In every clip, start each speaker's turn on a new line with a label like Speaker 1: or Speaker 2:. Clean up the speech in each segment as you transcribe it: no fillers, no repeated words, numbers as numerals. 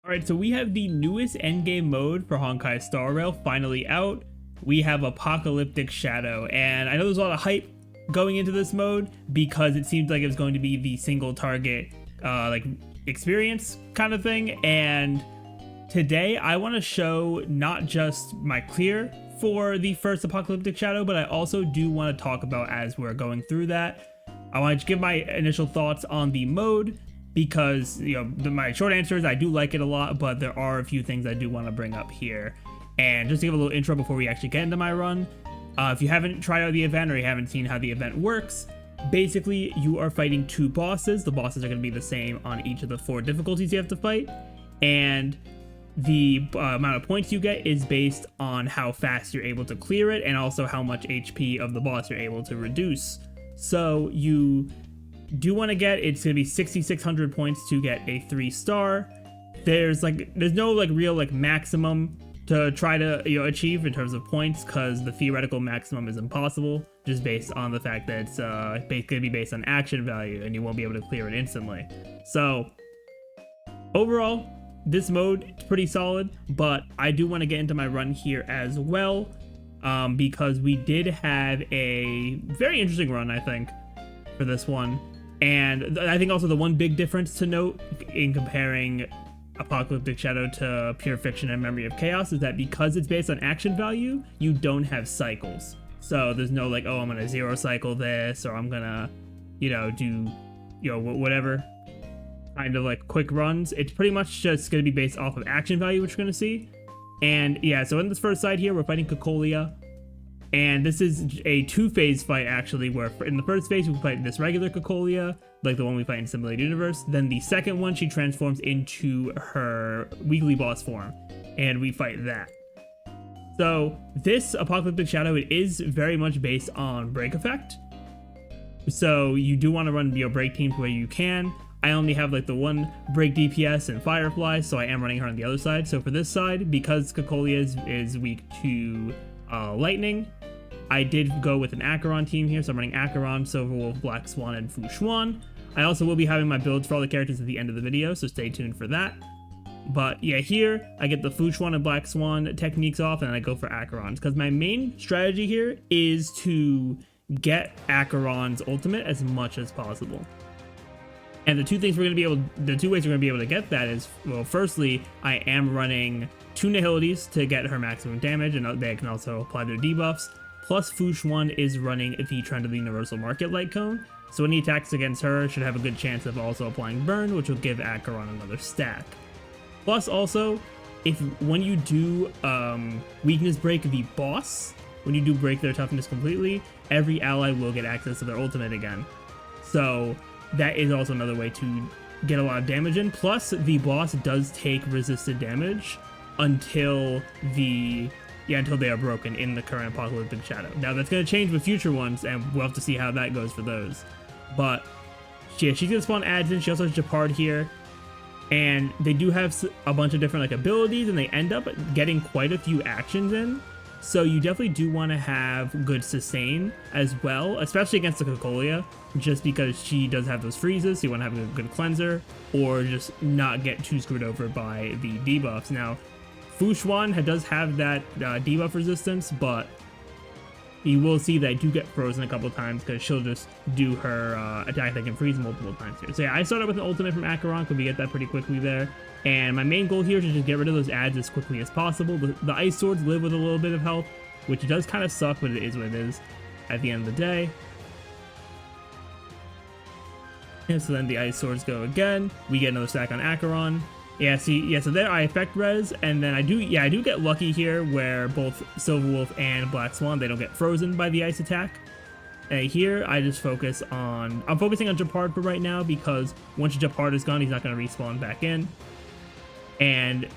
Speaker 1: Alright, so we have the newest endgame mode for Honkai Star Rail finally out. We have Apocalyptic Shadow, and I know there's a lot of hype going into this mode because it seemed like it was going to be the single target experience kind of thing. And today I want to show not just my clear for the first Apocalyptic Shadow, but I also do want to talk about as we're going through that. I want to give my initial thoughts on the mode, because my short answer is I do like it a lot, but there are a few things I do want to bring up here. And just to give a little intro before we actually get into my run, if you haven't tried out the event or you haven't seen how the event works, basically you are fighting two bosses. The bosses are going to be the same on each of the 4 difficulties you have to fight, and the amount of points you get is based on how fast you're able to clear it and also how much HP of the boss you're able to reduce. So you do want to get, it's going to be 6,600 points to get a 3-star. There's no real maximum to try to achieve in terms of points, because the theoretical maximum is impossible, just based on the fact that it's going to be based on action value and you won't be able to clear it instantly. So overall, this mode is pretty solid, but I do want to get into my run here as well, because we did have a very interesting run, I think, for this one. And I think also the one big difference to note in comparing Apocalyptic Shadow to Pure Fiction and Memory of Chaos is that because it's based on action value, you don't have cycles. So there's no oh, I'm gonna 0 cycle this, or I'm gonna, do, whatever kind of quick runs. It's pretty much just gonna be based off of action value, which we're gonna see. And yeah, so in this first side here, we're fighting Cocolia. And this is a 2-phase fight, actually, where in the first phase we fight this regular Cocolia, like the one we fight in Simulated Universe. Then the second one, she transforms into her weekly boss form, and we fight that. So this Apocalyptic Shadow, it is very much based on break effect. So you do want to run break teams where you can. I only have the one break DPS and Firefly, so I am running her on the other side. So for this side, because Cocolia is weak to lightning, I did go with an Acheron team here, so I'm running Acheron, Silverwolf, Black Swan, and Fu Xuan. I also will be having my builds for all the characters at the end of the video, so stay tuned for that. But yeah, here I get the Fu Xuan and Black Swan techniques off, and I go for Acheron's, because my main strategy here is to get Acheron's ultimate as much as possible. And the two ways we're gonna be able to get that is, well, firstly, I am running 2 nihilities to get her maximum damage, and they can also apply their debuffs. Plus, Fu Xuan is running the Trend of the Universal Market Light Cone, so any attacks against her should have a good chance of also applying Burn, which will give Acheron another stack. Plus, also, when you do Weakness Break the boss, when you do break their toughness completely, every ally will get access to their ultimate again. So that is also another way to get a lot of damage in. Plus, the boss does take resisted damage until they are broken in the current Apocalyptic Shadow. Now that's going to change with future ones, and we'll have to see how that goes for those. But yeah, she's going to spawn ads in. She also has Japard here, and they do have a bunch of different abilities, and they end up getting quite a few actions in. So you definitely do want to have good sustain as well, especially against the Cocolia, just because she does have those freezes. So you want to have a good cleanser, or just not get too screwed over by the debuffs. Now, Fu Xuan does have that debuff resistance, but you will see that I do get frozen a couple times because she'll just do her attack that can freeze multiple times here. So yeah, I started with an ultimate from Acheron because we get that pretty quickly there. And my main goal here is to just get rid of those ads as quickly as possible. The ice swords live with a little bit of health, which does kind of suck, but it is what it is at the end of the day. And so then the ice swords go again. We get another stack on Acheron. So there I effect res, and then I do get lucky here where both Silverwolf and Black Swan, they don't get frozen by the ice attack. Here I just I'm focusing on Japard for right now, because once Japard is gone, he's not going to respawn back in. And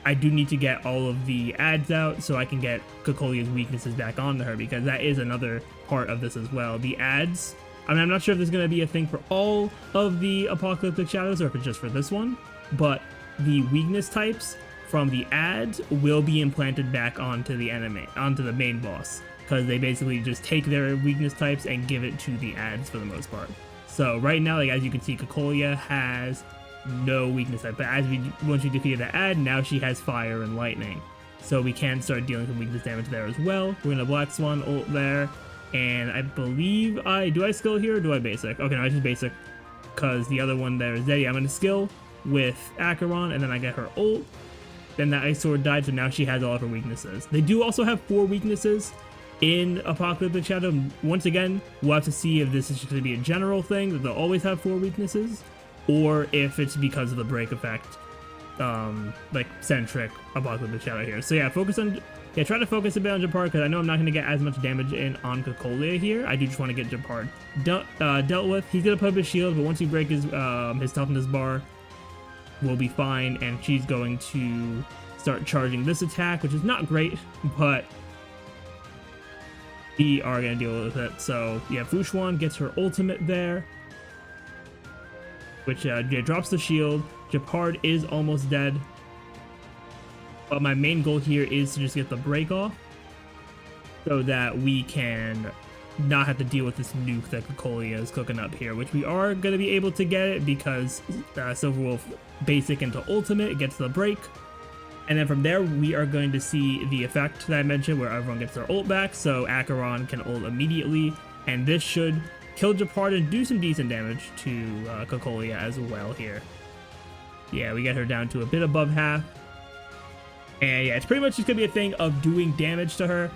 Speaker 1: I do need to get all of the ads out so I can get Cocolia's weaknesses back onto her, because that is another part of this as well. The ads, I'm not sure if there's going to be a thing for all of the Apocalyptic Shadows or if it's just for this one, but the weakness types from the ads will be implanted back onto the main boss, because they basically just take their weakness types and give it to the ads for the most part. So right now, as you can see, Cocolia has no weakness type. But once we defeated the ad, now she has fire and lightning. So we can start dealing some weakness damage there as well. We're gonna Black Swan ult there. And I believe do I skill here or do I basic? Okay, no, I just basic. Because the other one there is dead. Yeah, I'm gonna skill with Acheron, and then I get her ult. Then that Ice Sword died, so now she has all of her weaknesses. They do also have 4 weaknesses in Apocalyptic Shadow. Once again, we'll have to see if this is just going to be a general thing, that they'll always have 4 weaknesses, or if it's because of the break effect, like centric Apocalyptic Shadow here. So yeah, try to focus a bit on Japard, because I know I'm not going to get as much damage in on Cocolia here. I do just want to get Japard dealt with. He's going to put up his shield, but once you break his toughness bar, we'll be fine, and she's going to start charging this attack, which is not great, but we are going to deal with it. So yeah, Fushuan gets her ultimate there, which drops the shield. Japard is almost dead, but my main goal here is to just get the break off so that we can not have to deal with this nuke that Cocolia is cooking up here, which we are going to be able to get it because Silverwolf basic into ultimate gets the break, and then from there we are going to see the effect that I mentioned where everyone gets their ult back, so Acheron can ult immediately, and this should kill Japard and do some decent damage to Cocolia as well here. Yeah, we get her down to a bit above half, and yeah, it's pretty much just going to be a thing of doing damage to her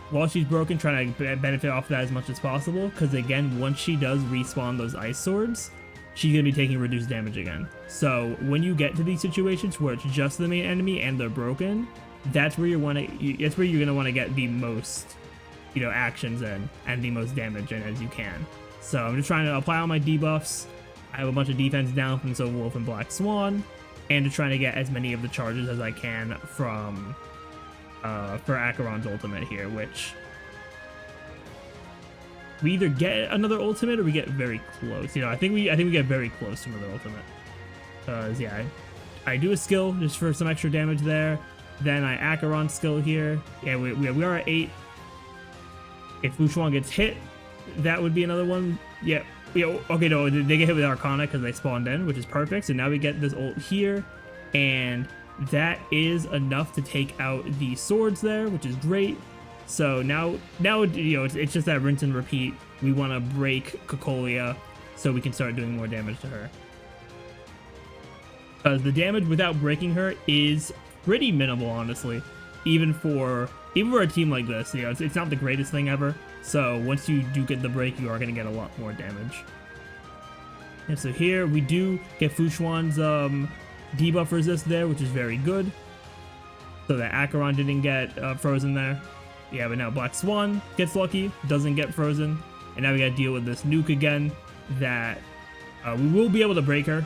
Speaker 1: while she's broken, trying to benefit off that as much as possible, because again, once she does respawn those ice swords, she's going to be taking reduced damage again. So when you get to these situations where it's just the main enemy and they're broken, that's where you're going to want to get the most, actions in and the most damage in as you can. So I'm just trying to apply all my debuffs. I have a bunch of defense down from Silverwolf and Black Swan, and just trying to get as many of the charges as I can from for Acheron's ultimate here, which we either get another ultimate or we get very close. I think we get very close to another ultimate. Cause yeah, I do a skill just for some extra damage there. Then I Acheron skill here. Yeah, we are at 8. If Fushuan gets hit, that would be another one. Yeah. Okay, no, they get hit with Arcana because they spawned in, which is perfect. So now we get this ult here, and that is enough to take out the swords there, which is great. So now it's just that rinse and repeat. We want to break Cocolia so we can start doing more damage to her. Because the damage without breaking her is pretty minimal, honestly. Even for a team like this, it's not the greatest thing ever. So once you do get the break, you are going to get a lot more damage. And so here we do get Fushuan's debuff resist there, which is very good. So that Acheron didn't get frozen there. Yeah, but now Black Swan gets lucky, doesn't get frozen. And now we gotta deal with this nuke again that we will be able to break her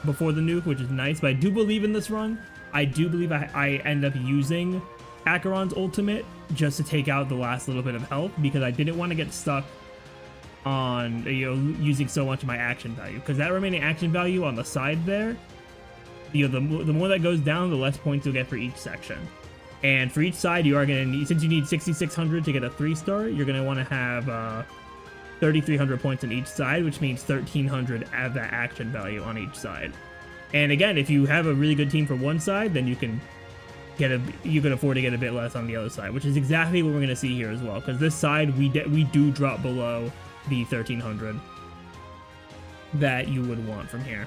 Speaker 1: before the nuke, which is nice. But I do believe in this run, I do believe I end up using Acheron's ultimate just to take out the last little bit of health, because I didn't want to get stuck on using so much of my action value, because that remaining action value on the side there, the more that goes down, the less points you'll get for each section. And for each side, you are going to need, since you need 6,600 to get a 3-star, you're going to want to have 3,300 points on each side, which means 1,300 of that action value on each side. And again, if you have a really good team for one side, then you can afford to get a bit less on the other side, which is exactly what we're going to see here as well. Because this side, we do drop below the 1,300 that you would want from here.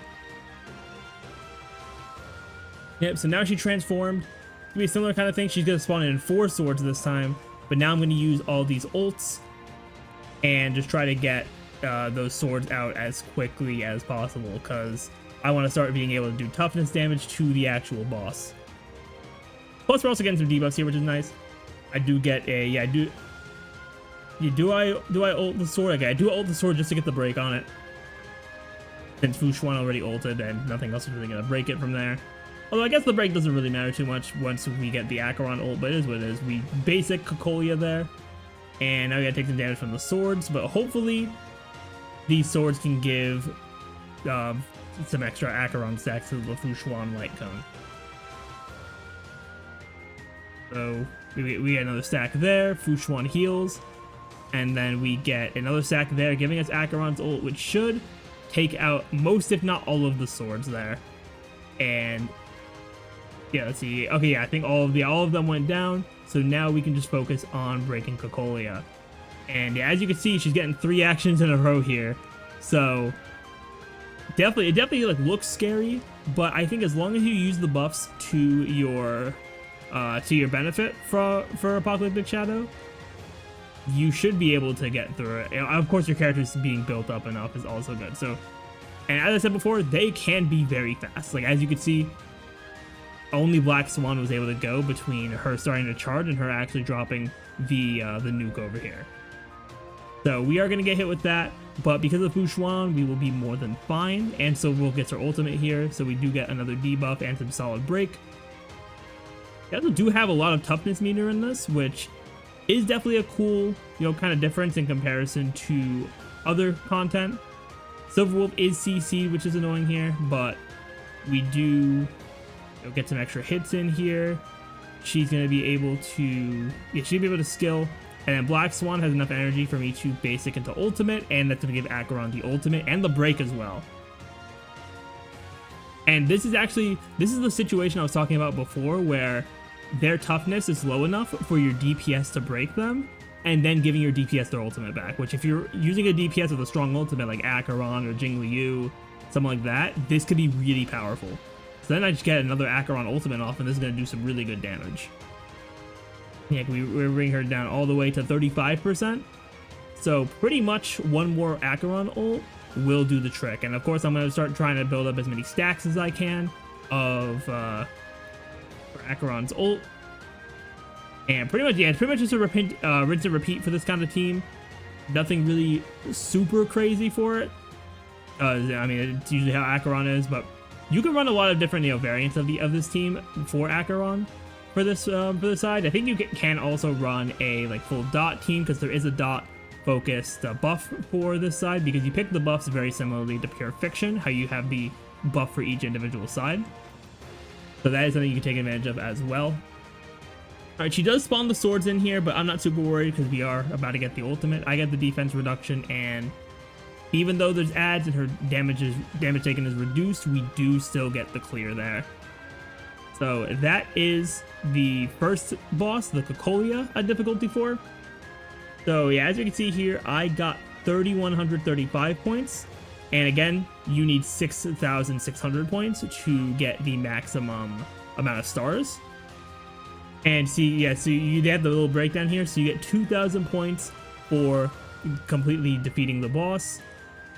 Speaker 1: Yep, so now she transformed. It'll be a similar kind of thing. She's going to spawn in 4 swords this time, but now I'm going to use all these ults and just try to get those swords out as quickly as possible, because I want to start being able to do toughness damage to the actual boss. Plus, we're also getting some debuffs here, which is nice. I do get a, do I ult the sword? Okay, I do ult the sword just to get the break on it, since Fushuan already ulted and nothing else is really going to break it from there. Although I guess the break doesn't really matter too much once we get the Acheron ult, but it is what it is. We basic Cocolia there, and now we gotta take some damage from the swords, but hopefully these swords can give some extra Acheron stacks to the Fushuan light cone. So we get another stack there, Fushuan heals, and then we get another stack there, giving us Acheron's ult, which should take out most, if not all, of the swords there. And yeah, let's see. Okay, yeah, I think all of them went down. So now we can just focus on breaking Cocolia. And yeah, as you can see, she's getting 3 actions in a row here. So it definitely like looks scary, but I think as long as you use the buffs to your benefit for Apocalyptic Shadow, you should be able to get through it. And of course, your character's being built up enough is also good. So, and as I said before, they can be very fast. Like as you can see, only Black Swan was able to go between her starting to charge and her actually dropping the nuke over here. So we are going to get hit with that, but because of Fu Xuan, we will be more than fine, and so we'll get our ultimate here, so we do get another debuff and some solid break. We also do have a lot of toughness meter in this, which is definitely a cool, kind of difference in comparison to other content. Silverwolf is CC'd, which is annoying here, but we do get some extra hits in here. She's going to be able to, she'll be able to skill. And then Black Swan has enough energy for me to basic into ultimate, and that's going to give Acheron the ultimate and the break as well. And this is the situation I was talking about before, where their toughness is low enough for your DPS to break them, and then giving your DPS their ultimate back. Which if you're using a DPS with a strong ultimate like Acheron or Jingliu, something like that, this could be really powerful. So then I just get another Acheron ultimate off, and this is going to do some really good damage. Yeah, we're bringing her down all the way to 35%. So pretty much one more Acheron ult will do the trick. And of course, I'm going to start trying to build up as many stacks as I can of for Acheron's ult. And pretty much just a rinse and repeat for this kind of team. Nothing really super crazy for it. I mean, it's usually how Acheron is, but you can run a lot of different variants of this team for Acheron. For this side, I think you can also run a full dot team, because there is a dot focused buff for this side, because you pick the buffs very similarly to Pure Fiction, how you have the buff for each individual side. So that is something you can take advantage of as well. Alright, she does spawn the swords in here, but I'm not super worried because we are about to get the ultimate. I get the defense reduction, and even though there's adds and her damage taken is reduced, we do still get the clear there. So that is the first boss, the Cocolia, at difficulty 4. So yeah, as you can see here, I got 3,135 points. And again, you need 6,600 points to get the maximum amount of stars. And see, yeah, so they have the little breakdown here. So you get 2,000 points for completely defeating the boss.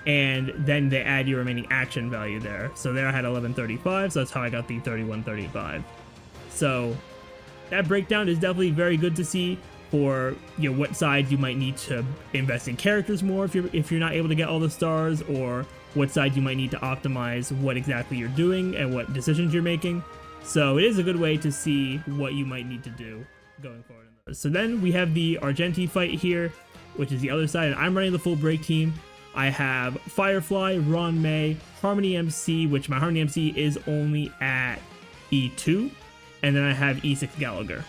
Speaker 1: And then they add your remaining action value there. So there I had 1135, so that's how I got the 3135. So that breakdown is definitely very good to see for what side you might need to invest in characters more if you're not able to get all the stars, or what side you might need to optimize what exactly you're doing and what decisions you're making. So it is a good way to see what you might need to do going forward. So then we have the Argenti fight here, which is the other side, and I'm running the full break team. I have Firefly, Ron May, Harmony MC, which my Harmony MC is only at E2, and then I have E6 Gallagher.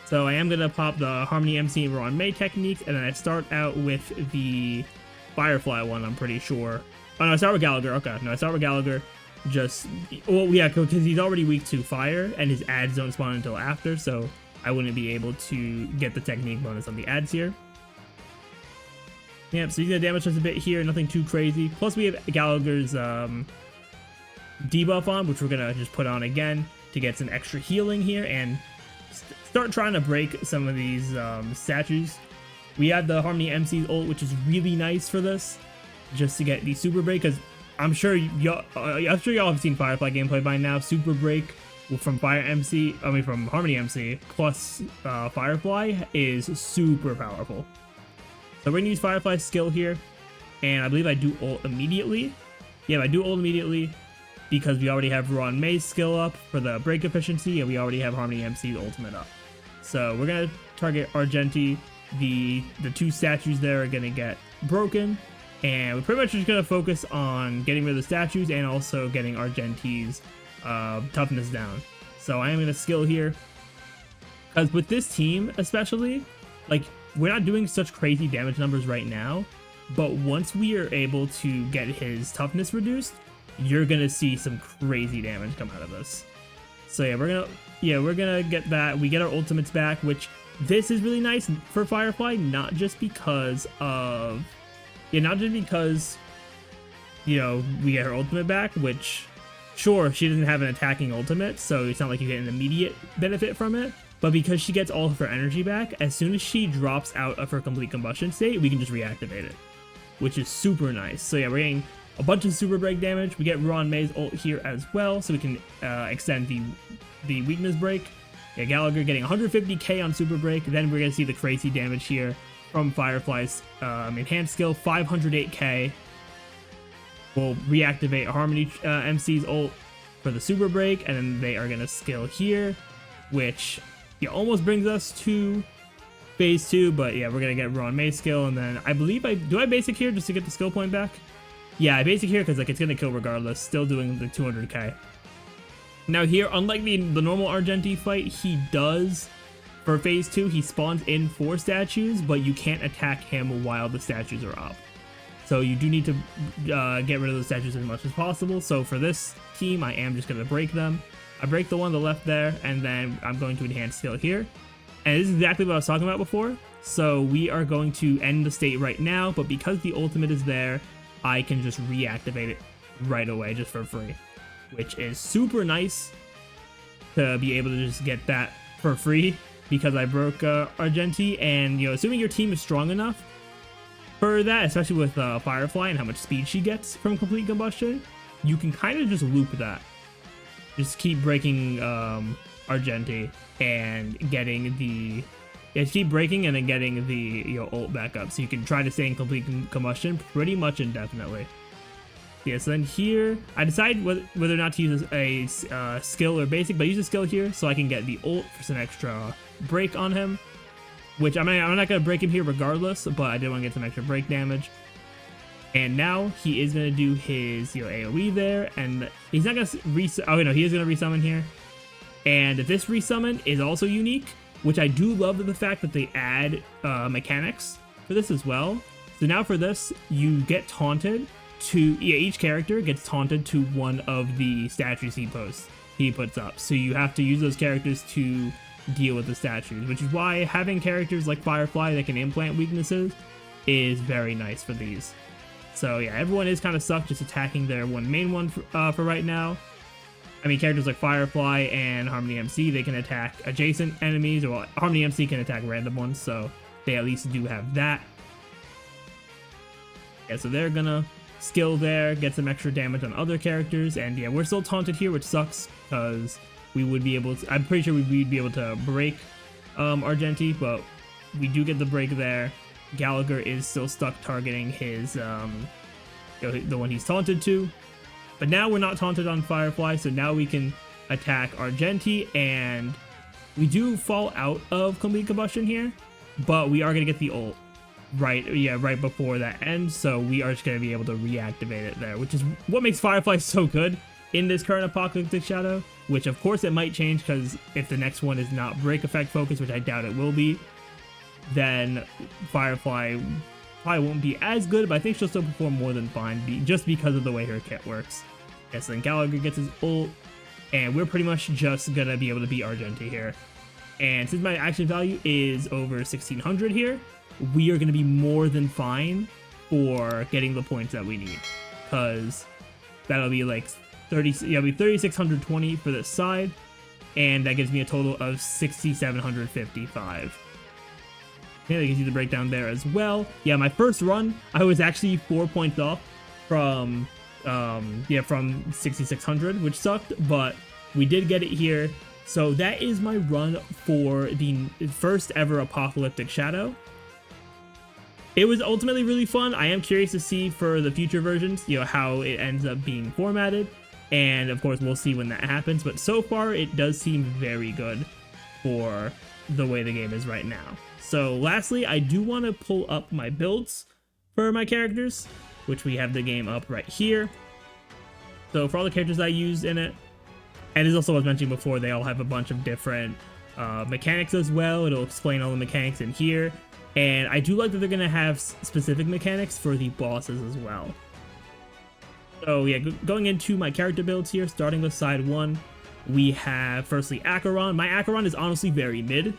Speaker 1: So I am going to pop the Harmony MC and Ron May techniques, and then I start out with the Firefly one, I'm pretty sure. Oh no, I start with Gallagher, okay. No, I start with Gallagher, well yeah, because he's already weak to fire, and his ads don't spawn until after, so I wouldn't be able to get the technique bonus on the ads here. Yep, so he's gonna damage us a bit here, nothing too crazy. Plus we have Gallagher's debuff on, which we're gonna just put on again to get some extra healing here and start trying to break some of these statues. We have the Harmony MC's ult, which is really nice for this, just to get the super break, because I'm sure y'all have seen Firefly gameplay by now. Super break from from Harmony MC plus Firefly is super powerful. So we're gonna use Firefly's skill here, and I believe I do ult immediately. Yeah, I do ult immediately because we already have Ron May's skill up for the break efficiency, and we already have Harmony MC's ultimate up. So we're gonna target Argenti. The 2 statues there are gonna get broken, and we're pretty much just gonna focus on getting rid of the statues and also getting Argenti's toughness down. So I am gonna skill here, because with this team especially, we're not doing such crazy damage numbers right now, but once we are able to get his toughness reduced, you're gonna see some crazy damage come out of this. So yeah, we're gonna get that. We get our ultimates back, which this is really nice for Firefly, not just because we get her ultimate back, which sure, she doesn't have an attacking ultimate, so it's not like you get an immediate benefit from it, but because she gets all of her energy back, as soon as she drops out of her complete combustion state, we can just reactivate it, which is super nice. So yeah, we're getting a bunch of super break damage. We get Ron May's ult here as well, so we can extend the weakness break. Yeah, Gallagher getting 150k on super break. Then we're gonna see the crazy damage here from Firefly's enhanced skill, 508k. We'll reactivate Harmony MC's ult for the super break, and then they are gonna skill here, which almost brings us to phase 2. But yeah, we're gonna get Ron May's skill, and then I believe do I basic here just to get the skill point back. Yeah, I basic here because like it's gonna kill regardless. Still doing the 200k. Now here, unlike the normal Argenti fight, he does, for phase 2, he spawns in 4 statues, but you can't attack him while the statues are up. So you do need to get rid of the statues as much as possible. So for this team, I am just going to break them. I break the one on the left there, and then I'm going to enhance skill here. And this is exactly what I was talking about before. So we are going to end the state right now, but because the ultimate is there, I can just reactivate it right away just for free, which is super nice to be able to just get that for free because I broke Argenti. And assuming your team is strong enough for that, especially with Firefly and how much speed she gets from complete combustion, you can kind of just loop that. Just keep breaking Argenti and getting the keep breaking and then getting the ult back up, so you can try to stay in complete combustion pretty much indefinitely. Yeah, so then here I decide whether or not to use a skill or basic, but I use a skill here so I can get the ult for some extra break on him, which I'm not going to break him here regardless, but I did want to get some extra break damage. And now he is going to do his AoE there, and he's not going to he is going to resummon here. And this resummon is also unique, which I do love the fact that they add mechanics for this as well. So now for this, you get taunted each character gets taunted to one of the statues he puts up. So you have to use those characters to deal with the statues, which is why having characters like Firefly that can implant weaknesses is very nice for these. So yeah, everyone is kind of stuck just attacking their main one for right now. I mean, characters like Firefly and Harmony MC, they can attack adjacent enemies, or Harmony MC can attack random ones, so they at least do have that. Yeah, so they're gonna skill there, get some extra damage on other characters, and yeah, we're still taunted here, which sucks, because we would be able to, I'm pretty sure we'd be able to break Argenti, but we do get the break there. Gallagher is still stuck targeting his, the one he's taunted to. But now we're not taunted on Firefly, so now we can attack Argenti, and we do fall out of complete combustion here, but we are going to get the ult right before that ends, so we are just going to be able to reactivate it there, which is what makes Firefly so good in this current Apocalyptic Shadow, which of course it might change, because if the next one is not break effect focused, which I doubt it will be, then Firefly probably won't be as good, but I think she'll still perform more than fine just because of the way her kit works. Yes, then Gallagher gets his ult, and we're pretty much just gonna be able to beat Argenti here. And since my action value is over 1600 here, we are gonna be more than fine for getting the points that we need, because that'll be like 3620 for this side, and that gives me a total of 6755. Yeah, you can see the breakdown there as well. Yeah, my first run, I was actually 4 points off from 6600, which sucked, but we did get it here. So that is my run for the first ever Apocalyptic Shadow. It was ultimately really fun. I am curious to see for the future versions, how it ends up being formatted, and of course we'll see when that happens, but so far it does seem very good for the way the game is right now. So lastly, I do want to pull up my builds for my characters, which we have the game up right here. So for all the characters I used in it, and as also was mentioned before, they all have a bunch of different mechanics as well. It'll explain all the mechanics in here, and I do like that they're going to have specific mechanics for the bosses as well. So yeah, going into my character builds here, starting with side 1, we have firstly Acheron. My Acheron is honestly very mid.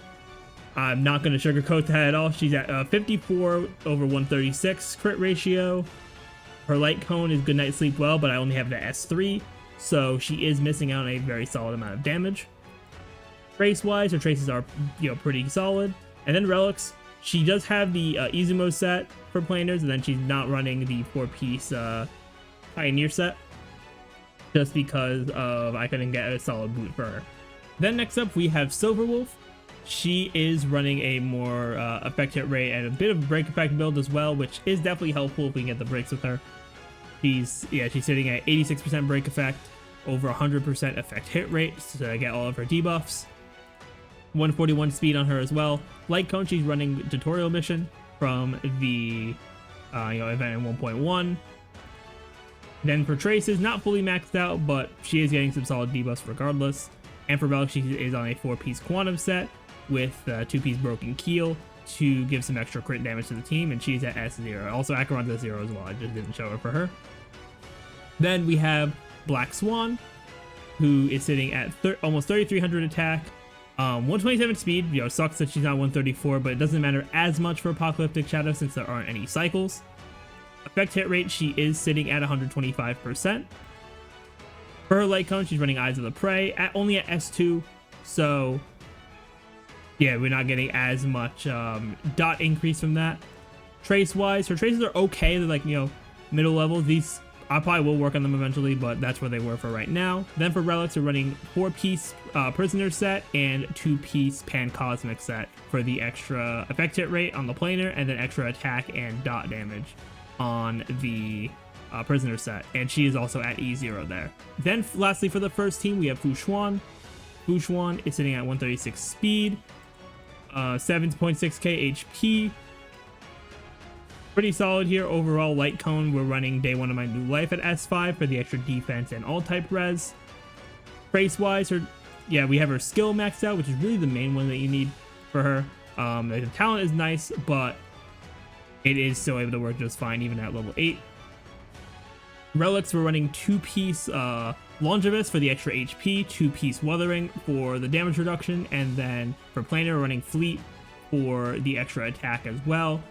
Speaker 1: I'm not going to sugarcoat that at all. She's at 54 over 136 crit ratio. Her light cone is good night sleep well, but I only have the S3, so she is missing out on a very solid amount of damage. Trace wise, her traces are pretty solid. And then relics, she does have the Izumo set for planers, and then she's not running the 4-piece Pioneer set, just because of I couldn't get a solid boot for her. Then next up we have Silverwolf. She is running a more effect hit rate and a bit of a break effect build as well, which is definitely helpful if we can get the breaks with her. She's sitting at 86% break effect, over 100% effect hit rate to get all of her debuffs. 141 speed on her as well. Light cone, she's running tutorial mission from the event in 1.1. Then for traces, not fully maxed out, but she is getting some solid debuffs regardless. And for relic, she is on a 4-piece quantum set with 2-piece broken keel to give some extra crit damage to the team, and she's at S0. Also, Acheron's at 0 as well. I just didn't show her for her. Then we have Black Swan, who is sitting at almost 3,300 attack, 127 speed. Sucks that she's not 134, but it doesn't matter as much for Apocalyptic Shadow since there aren't any cycles. Effect hit rate, she is sitting at 125%. For her light cone, she's running Eyes of the Prey only at S2, so yeah, we're not getting as much dot increase from that. Trace wise, her traces are okay. They're like, middle level. These, I probably will work on them eventually, but that's where they were for right now. Then for relics, we're running 4-piece prisoner set and 2-piece pan cosmic set for the extra effect hit rate on the planar, and then extra attack and dot damage on the prisoner set. And she is also at E0 there. Then lastly, for the first team, we have Fu Xuan. Fu Xuan is sitting at 136 speed. 7.6k HP. Pretty solid here overall. Light cone, we're running day 1 of my new life at S5 for the extra defense and all type res. Trace wise, we have her skill maxed out, which is really the main one that you need for her. The talent is nice, but it is still able to work just fine even at level 8. Relics, we're running 2-piece Longevous for the extra HP, 2-piece Wuthering for the damage reduction, and then for planar, we're running Fleet for the extra attack as well,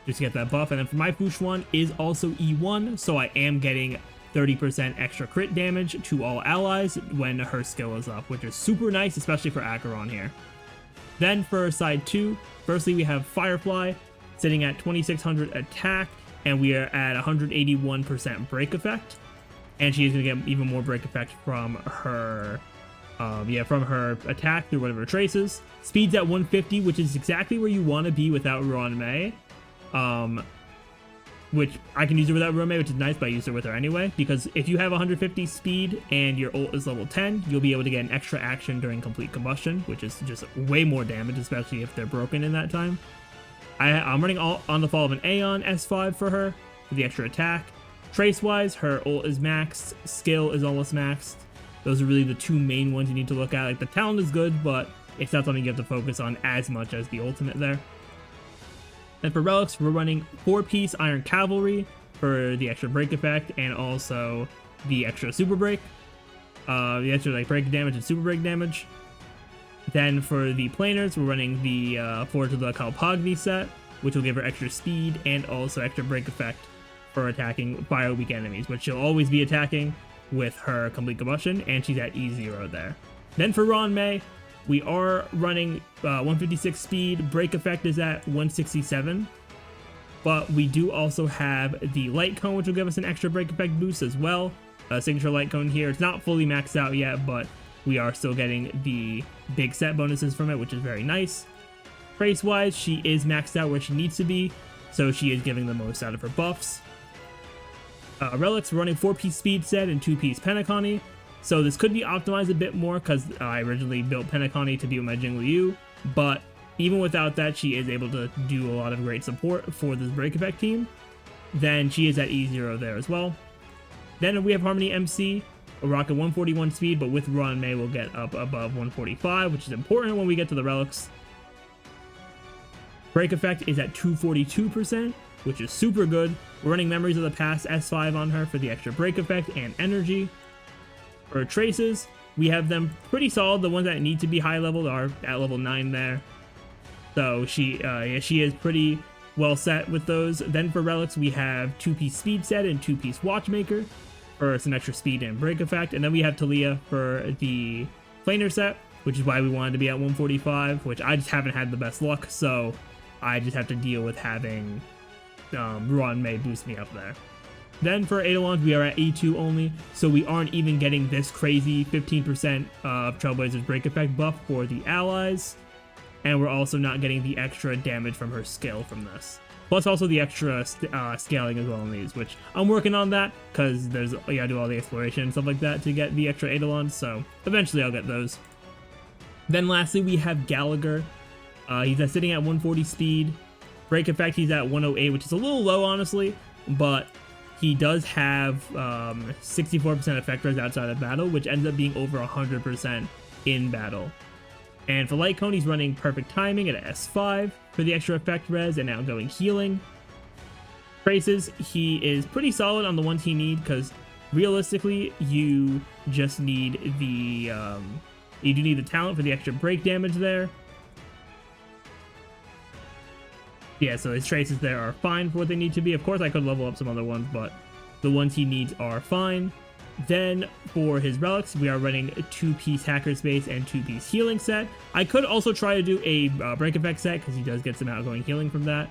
Speaker 1: just to get that buff. And then for my Fu Xuan is also E1, so I am getting 30% extra crit damage to all allies when her skill is up, which is super nice, especially for Acheron here. Then for side 2, firstly we have Firefly sitting at 2600 attack, and we are at 181% break effect. And she is going to get even more break effect from her attack through whatever traces. Speed's at 150, which is exactly where you want to be without Ruan Mei. Which I can use her without Ruan Mei, which is nice, but I use her with her anyway. Because if you have 150 speed and your ult is level 10, you'll be able to get an extra action during complete combustion, which is just way more damage, especially if they're broken in that time. I'm running on the fall of an Aeon S5 for her, for the extra attack. Trace-wise, her ult is maxed, skill is almost maxed. Those are really the two main ones you need to look at. Like, the talent is good, but it's not something you have to focus on as much as the ultimate there. And for relics, we're running 4-piece Iron Cavalry for the extra break effect and also the extra super break. The extra break damage and super break damage. Then for the planers, we're running the Forge of the Kalpagni set, which will give her extra speed and also extra break effect for attacking fire weak enemies, but she'll always be attacking with her complete combustion, and she's at E0 there. Then for Ruan Mei, we are running 156 speed, break effect is at 167, but we do also have the light cone, which will give us an extra break effect boost as well. Signature light cone here, it's not fully maxed out yet, but we are still getting the big set bonuses from it, which is very nice. Trace wise, she is maxed out where she needs to be, so she is giving the most out of her buffs. Relics, running 4-piece speed set and 2-piece Penacony. So this could be optimized a bit more because I originally built Penacony to be with my Jingliu, but even without that, she is able to do a lot of great support for this break effect team. Then she is at E0 there as well. Then we have Harmony MC, a rocket 141 speed, but with Ruan Mei we'll get up above 145, which is important when we get to the relics. Break effect is at 242%, which is super good. We're running Memories of the Past S5 on her for the extra break effect and energy. For traces, we have them pretty solid. The ones that need to be high level are at level 9 there. So she is pretty well set with those. Then for relics, we have 2-piece speed set and 2-piece watchmaker for some extra speed and break effect. And then we have Talia for the planar set, which is why we wanted to be at 145, which I just haven't had the best luck. So I just have to deal with having Ron May boost me up there. Then for Eidolons, we are at E2 only, so we aren't even getting this crazy 15% of Trailblazer's break effect buff for the allies, and we're also not getting the extra damage from her skill from this. Plus also the extra scaling as well in these, which I'm working on that, because you gotta do all the exploration and stuff like that to get the extra Eidolons, so eventually I'll get those. Then lastly, we have Gallagher. He's sitting at 140 speed. Break effect, he's at 108, which is a little low, honestly, but he does have 64% effect res outside of battle, which ends up being over 100% in battle. And for Light Cone, he's running Perfect Timing at S5 for the extra effect res and outgoing healing. Traces, he is pretty solid on the ones he needs, because realistically, you just need the you do need the talent for the extra break damage there. Yeah, so his traces there are fine for what they need to be. Of course, I could level up some other ones, but the ones he needs are fine. Then for his relics, we are running a 2-piece hacker space and 2-piece healing set. I could also try to do a break effect set, because he does get some outgoing healing from that,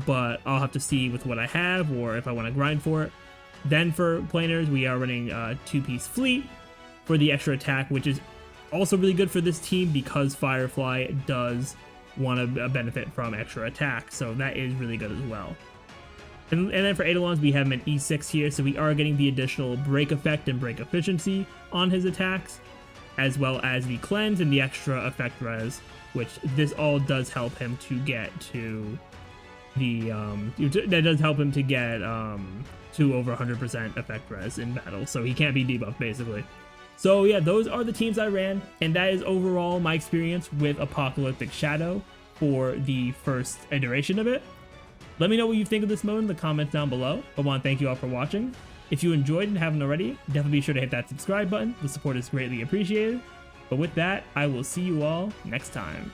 Speaker 1: but I'll have to see with what I have or if I want to grind for it. Then for planers, we are running a 2-piece fleet for the extra attack, which is also really good for this team because Firefly does want to benefit from extra attack, so that is really good as well. And then for Eidolons, we have him at E6 here, so we are getting the additional break effect and break efficiency on his attacks, as well as the cleanse and the extra effect res, which this all does help him to get to the that does help him to get to over 100% effect res in battle, so he can't be debuffed basically. So yeah, those are the teams I ran, and that is overall my experience with Apocalyptic Shadow for the first iteration of it. Let me know what you think of this mode in the comments down below. I want to thank you all for watching. If you enjoyed and haven't already, definitely be sure to hit that subscribe button. The support is greatly appreciated. But with that, I will see you all next time.